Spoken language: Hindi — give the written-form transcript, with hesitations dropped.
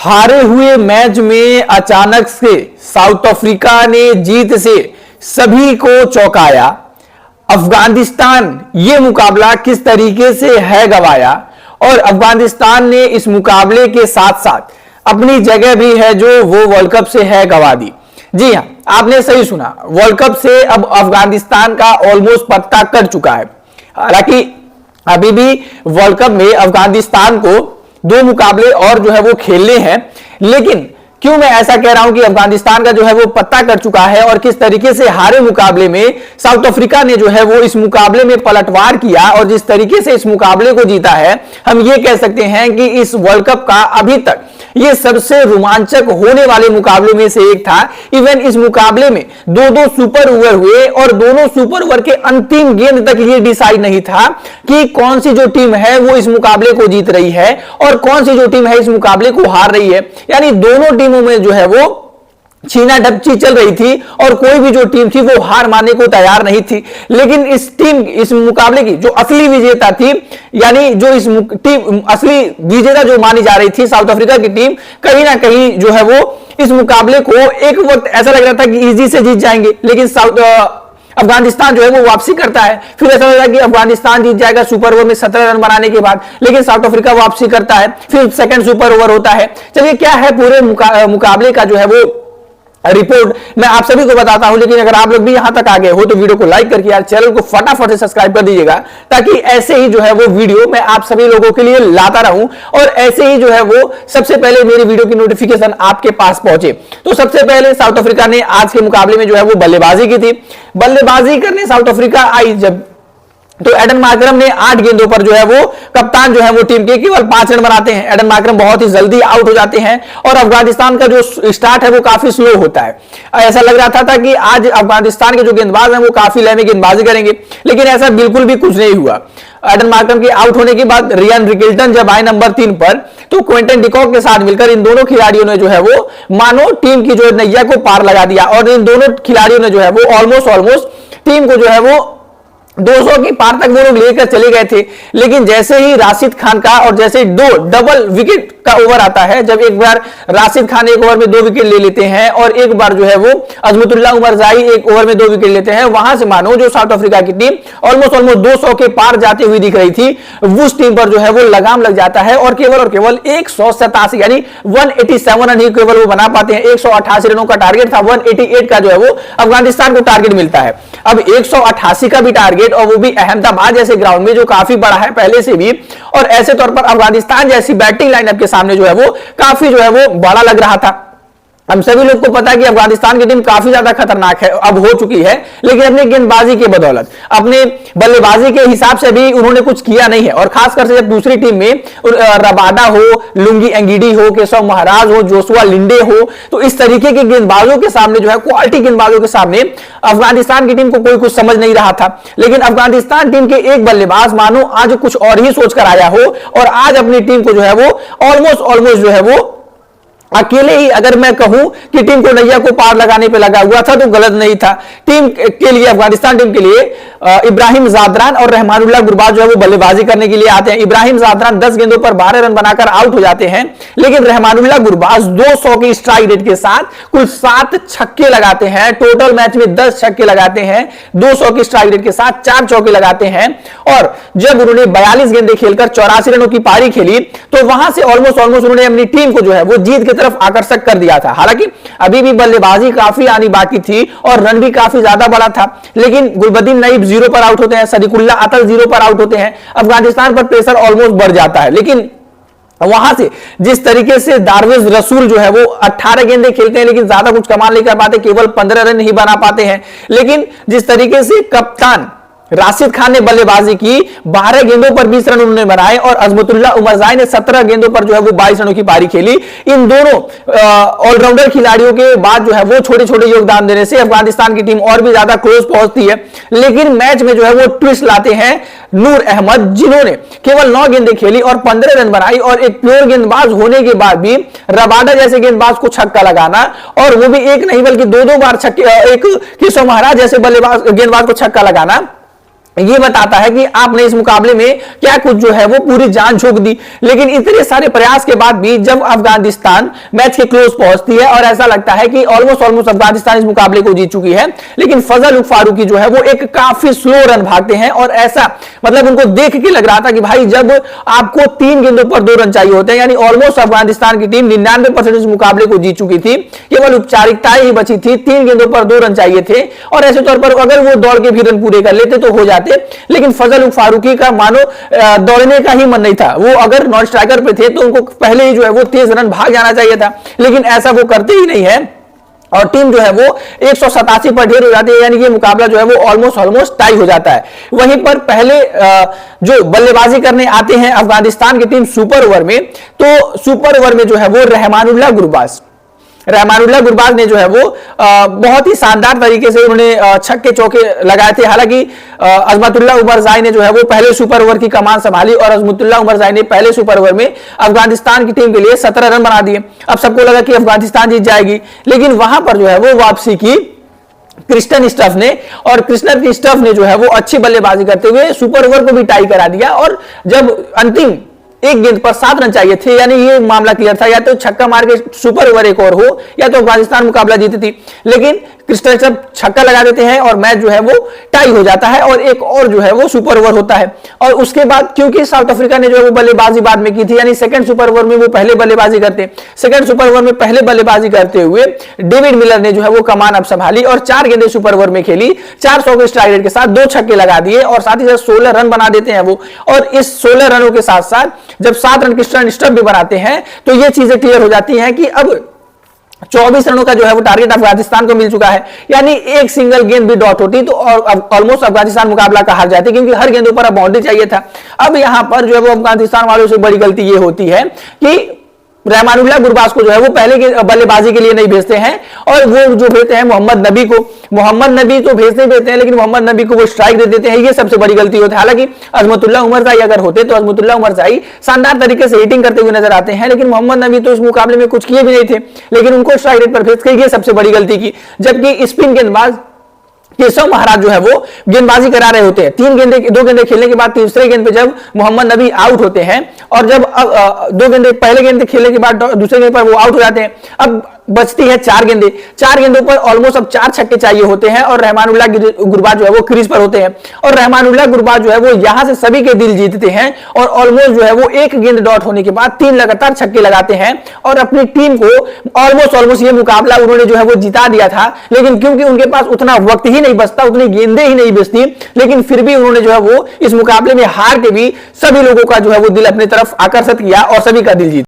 हारे हुए मैच में अचानक से साउथ अफ्रीका ने जीत से सभी को चौंकाया। अफगानिस्तान ये मुकाबला किस तरीके से है गंवाया और अफगानिस्तान ने इस मुकाबले के साथ साथ अपनी जगह भी है जो वो वर्ल्ड कप से है गंवा दी। जी हां, आपने सही सुना, वर्ल्ड कप से अब अफगानिस्तान का ऑलमोस्ट पत्ता कट चुका है। हालांकि अभी भी वर्ल्ड कप में अफगानिस्तान को 2 मुकाबले और जो है वो खेलने हैं, लेकिन क्यों मैं ऐसा कह रहा हूं कि अफगानिस्तान का जो है वो पत्ता कर चुका है और किस तरीके से हारे मुकाबले में साउथ अफ्रीका ने जो है वो इस मुकाबले में पलटवार किया और जिस तरीके से इस मुकाबले को जीता है, हम ये कह सकते हैं कि इस वर्ल्ड कप का अभी तक ये सबसे रोमांचक होने वाले मुकाबलों में से एक था। इवन इस मुकाबले में 2-2 सुपर ओवर हुए और दोनों सुपर ओवर के अंतिम गेंद तक ये डिसाइड नहीं था कि कौन सी जो टीम है वो इस मुकाबले को जीत रही है और कौन सी जो टीम है इस मुकाबले को हार रही है। यानी दोनों टीमों में जो है वो छीना ढपची चल रही थी और कोई भी जो टीम थी वो हार मानने को तैयार नहीं थी। लेकिन इस मुकाबले की जो असली विजेता थी, यानी जो इस टीम असली विजेता जो मानी जा रही थी साउथ अफ्रीका की टीम, कहीं ना कहीं जो है वो इस मुकाबले को एक वक्त ऐसा लग रहा था कि इजी से जीत जाएंगे, लेकिन अफगानिस्तान जो है वो वापसी करता है। फिर ऐसा लगा कि अफगानिस्तान जीत जाएगा सुपर ओवर में 17 रन बनाने के बाद, लेकिन साउथ अफ्रीका वापसी करता है। फिर सेकंड सुपर ओवर होता है। चलिए, क्या है पूरे मुकाबले का जो है वो रिपोर्ट मैं आप सभी को बताता हूं, लेकिन अगर आप लोग भी यहां तक आ गए हो तो वीडियो को लाइक करके यार चैनल को फटाफट से सब्सक्राइब कर दीजिएगा, ताकि ऐसे ही जो है वो वीडियो मैं आप सभी लोगों के लिए लाता रहूं और ऐसे ही जो है वो सबसे पहले मेरी वीडियो की नोटिफिकेशन आपके पास पहुंचे। तो सबसे पहले साउथ अफ्रीका ने आज के मुकाबले में जो है वो बल्लेबाजी की थी। बल्लेबाजी करने साउथ अफ्रीका आई जब तो एडन मार्करम ने 8 गेंदों पर जो है वो कप्तान जो है वो टीम के केवल 5 रन बनाते हैं। एडन मार्करम बहुत ही जल्दी आउट हो जाते हैं और अफगानिस्तान का जो स्टार्ट है वो काफी स्लो होता है। ऐसा लग रहा था कि आज अफगानिस्तान के जो गेंदबाज हैं वो काफी लय में गेंदबाजी करेंगे, लेकिन ऐसा बिल्कुल भी कुछ नहीं हुआ। एडन मार्करम के आउट होने के बाद रियान रिकिल्टन जब आए नंबर 3 पर, तो क्विंटन डिकॉक के साथ मिलकर इन दोनों खिलाड़ियों ने जो है वो मानो टीम की जो नैया को पार लगा दिया और इन दोनों खिलाड़ियों ने जो है वो ऑलमोस्ट टीम को जो है वो 200 की पार तक वो लोग लेकर चले गए थे। लेकिन जैसे ही राशिद खान का और जैसे 2 डबल विकेट का ओवर आता है, जब एक बार राशिद खान एक ओवर में 2 विकेट ले लेते हैं और एक बार जो है वो अजमतुल्लाह उमरजाई एक ओवर में 2 विकेट लेते हैं, वहां से मानो जो साउथ अफ्रीका की टीम ऑलमोस्ट 200 के पार जाती हुई दिख रही थी, उस टीम पर जो है वो लगाम लग जाता है और केवल 187 यानी 187 रन ही केवल वो बना पाते हैं। 188 रनों का टारगेट था, 188 का जो है वो अफगानिस्तान को टारगेट मिलता है। अब 188 का भी टारगेट और वो भी अहमदाबाद जैसे ग्राउंड में जो काफी बड़ा है पहले से भी, और ऐसे तौर पर अफगानिस्तान जैसी बैटिंग लाइनअप के सामने जो है वो काफी जो है वो बड़ा लग रहा था। हम सभी लोग को पता है कि अफगानिस्तान की टीम काफी ज्यादा खतरनाक है, अब हो चुकी है, लेकिन अपने गेंदबाजी के बदौलत, अपने बल्लेबाजी के हिसाब से भी उन्होंने कुछ किया नहीं है। और खासकर से जब दूसरी टीम में रबाडा हो, लुंगी एंगिडी हो, केशव महाराज हो, जोशुआ लिंडे हो, तो इस तरीके के गेंदबाजों के सामने जो है, क्वालिटी गेंदबाजों के सामने अफगानिस्तान की टीम को कोई कुछ समझ नहीं रहा था। लेकिन अफगानिस्तान टीम के एक बल्लेबाज मानो आज कुछ और ही सोचकर आया हो और आज अपनी टीम को जो है वो ऑलमोस्ट जो है वो अकेले ही, अगर मैं कहूं कि टीम को नैया को पार लगाने पे लगा हुआ था तो गलत नहीं था। टीम के लिए, अफगानिस्तान टीम के लिए इब्राहिम जादरान और रहमानुल्लाह गुरबाज जो है वो बल्लेबाजी करने के लिए आते हैं। इब्राहिम जादरान 10 गेंदों पर 12 रन बनाकर आउट हो जाते हैं, लेकिन रहमानुल्लाह गुरबाज 200 की स्ट्राइक रेट के साथ कुल 7 छक्के लगाते हैं। टोटल मैच में 10 छक्के लगाते हैं, 200 की स्ट्राइक रेट के साथ 4 चौके लगाते हैं। और जब उन्होंने 42 गेंदें खेलकर 84 रनों की पारी खेली, तो वहां से ऑलमोस्ट उन्होंने अपनी टीम को जो है वो जीत के तरफ आकर्षक कर दिया था। हालांकि अभी भी बल्लेबाजी काफी आनी बाकी थी और रन भी काफी ज्यादा बड़ा था, लेकिन गुलबदीन नईब 0 पर आउट होते हैं, सदीकुल्ला अतल 0 पर आउट होते हैं। अफगानिस्तान पर प्रेशर ऑलमोस्ट बढ़ जाता है, लेकिन वहां से जिस तरीके से दारवेज रसूल जो है वो 18 गेंदें खेलते हैं, लेकिन ज्यादा कुछ कमाल नहीं कर पाते, केवल 15 रन ही बना पाते हैं। लेकिन जिस तरीके से कप्तान राशिद खान ने बल्लेबाजी की, 12 गेंदों पर 20 रन उन्होंने बनाए और अजमतुल्लाह उमरजाई ने 17 गेंदों पर जो है वो 22 रनों की पारी खेली। इन दोनों ऑलराउंडर खिलाड़ियों के बाद जो है वो छोटे छोटे योगदान देने से अफगानिस्तान की टीम और भी ज्यादा क्लोज पहुंचती है। लेकिन मैच में जो है वो ट्विस्ट लाते हैं नूर अहमद, जिन्होंने केवल 9 गेंदें खेली और 15 रन बनाई, और एक प्योर गेंदबाज होने के बाद भी रबाडा जैसे गेंदबाज को छक्का लगाना, और वो भी एक नहीं बल्कि 2-2 बार छक्के, एक केशव महाराज जैसे गेंदबाज को छक्का लगाना, ये बताता है कि आपने इस मुकाबले में क्या कुछ जो है वो पूरी जान झोंक दी। लेकिन इतने सारे प्रयास के बाद भी जब अफगानिस्तान मैच के क्लोज पहुंचती है और ऐसा लगता है कि ऑलमोस्ट अफगानिस्तान इस मुकाबले को जीत चुकी है, लेकिन फजल उल फारूकी जो है वो एक काफी स्लो रन भागते हैं और ऐसा मतलब उनको देख के लग रहा था कि भाई जब आपको 3 गेंदों पर 2 रन चाहिए होते हैं, यानी ऑलमोस्ट अफगानिस्तान की टीम 99% इस मुकाबले को जीत चुकी थी, केवल औपचारिकताएं ही बची थी, 3 गेंदों पर 2 रन चाहिए थे और ऐसे तौर पर अगर वो दौड़ के भी रन पूरे कर लेते तो हो जाते। लेकिन फजल उल फारूकी का मानो दौड़ने का ही मन नहीं था, वो अगर नॉन स्ट्राइकर पे थे तो उनको पहले ही जो है वो तेज रन भाग जाना चाहिए था, लेकिन ऐसा वो करते ही नहीं है और टीम जो है वो 187 पर ढेर हो जाती है, यानी ये मुकाबला जो है वो ऑलमोस्ट टाई हो जाता है। वहीं पर पहले जो बल्लेबाजी करने आते हैं अफगानिस्तान की टीम सुपर ओवर में, तो सुपर ओवर में जो है वो रहमानुल्लाह गुरबाज ने जो है वो बहुत ही शानदार तरीके से उन्होंने छक्के चौके लगाए थे। हालांकि अजमतुल्लाह उमरजाई ने जो है वो पहले सुपर ओवर की कमान संभाली और अजमतुल्लाह उमरजाई ने पहले सुपर ओवर में अफगानिस्तान की टीम के लिए 17 रन बना दिए। अब सबको लगा कि अफगानिस्तान जीत जाएगी, लेकिन वहां पर जो है वो वापसी की क्रिस्टन स्टफ ने, और क्रिस्टन स्टफ ने जो है वो अच्छी बल्लेबाजी करते हुए सुपर ओवर को भी टाई करा दिया और जब अंतिम 1 गेंद पर 7 रन चाहिए थे, यानी ये मामला क्लियर था, या तो छक्का मार के सुपर ओवर एक और हो या तो अफगानिस्तान मुकाबला जीती थी, लेकिन क्रिस्टन स्टफ छक्का लगा देते हैं और मैच जो है वो टाई हो जाता है और एक और जो है वो सुपर ओवर होता है। और उसके बाद क्योंकि साउथ अफ्रीका ने जो है वो बल्लेबाजी बाद में की थी, यानी सेकंड सुपर ओवर में वो पहले बल्लेबाजी करते, सेकंड सुपर ओवर में पहले बल्लेबाजी करते हुए डेविड मिलर ने जो है वो कमान अब संभाली और 4 गेंदें सुपर ओवर में खेली, 400 के स्ट्राइक रेट के साथ 2 छक्के लगा दिए और साथ ही साथ 16 रन बना देते हैं वो। और इस 16 रनों के साथ साथ जब 7 रन क्रिस्टन स्टफ भी बनाते हैं तो ये चीजें क्लियर हो जाती हैं कि अब 24 रनों का जो है वो टारगेट अफगानिस्तान को मिल चुका है, यानी एक सिंगल गेंद भी डॉट होती तो ऑलमोस्ट अफगानिस्तान मुकाबला का हार जाती, क्योंकि हर गेंदों पर अब बाउंड्री चाहिए था। अब यहां पर जो है वो अफगानिस्तान वालों से बड़ी गलती ये होती है कि रहमानुल्लाह गुरबाज को जो है वो पहले बल्लेबाजी के लिए नहीं भेजते हैं और वो जो भेजते हैं मोहम्मद नबी को। मोहम्मद नबी तो भेजते हैं, लेकिन मोहम्मद नबी को वो स्ट्राइक दे देते हैं, ये सबसे बड़ी गलती होती है। हालांकि अजमतुल्लाह उमरजाई अगर होते तो अजमतुल्लाह उमरजाई शानदार तरीके से हिटिंग करते हुए नजर आते हैं, लेकिन मोहम्मद नबी तो इस मुकाबले में कुछ किए भी नहीं थे, लेकिन उनको स्ट्राइक रेट पर भेज के ये सबसे बड़ी गलती की। जबकि स्पिन गेंदबाज केशव महाराज जो है वो गेंदबाजी करा रहे होते हैं, 2 गेंदे खेलने के बाद तीसरे गेंद पे जब मोहम्मद नबी आउट होते हैं और जब 2 गेंदे पहले गेंद खेलने के बाद दूसरे गेंद पर वो आउट हो जाते हैं, अब बचती है 4 गेंदें, 4 गेंदों पर ऑलमोस्ट अब 4 छक्के चाहिए होते हैं और रहमानुल्लाह गुरबाज जो है वो क्रीज पर होते हैं और रहमानुल्लाह गुरबाज जो है वो यहां से सभी के दिल जीतते हैं और ऑलमोस्ट जो है वो 1 गेंद डॉट होने के बाद 3 लगातार छक्के लगाते हैं और अपनी टीम को ऑलमोस्ट ये मुकाबला उन्होंने जो है वो जिता दिया था। लेकिन क्योंकि उनके पास उतना वक्त ही नहीं बचता, उतनी गेंदें ही नहीं बचती, लेकिन फिर भी उन्होंने जो है वो इस मुकाबले में हार के भी सभी लोगों का जो है वो दिल अपनी तरफ आकर्षित किया और सभी का दिल जीता।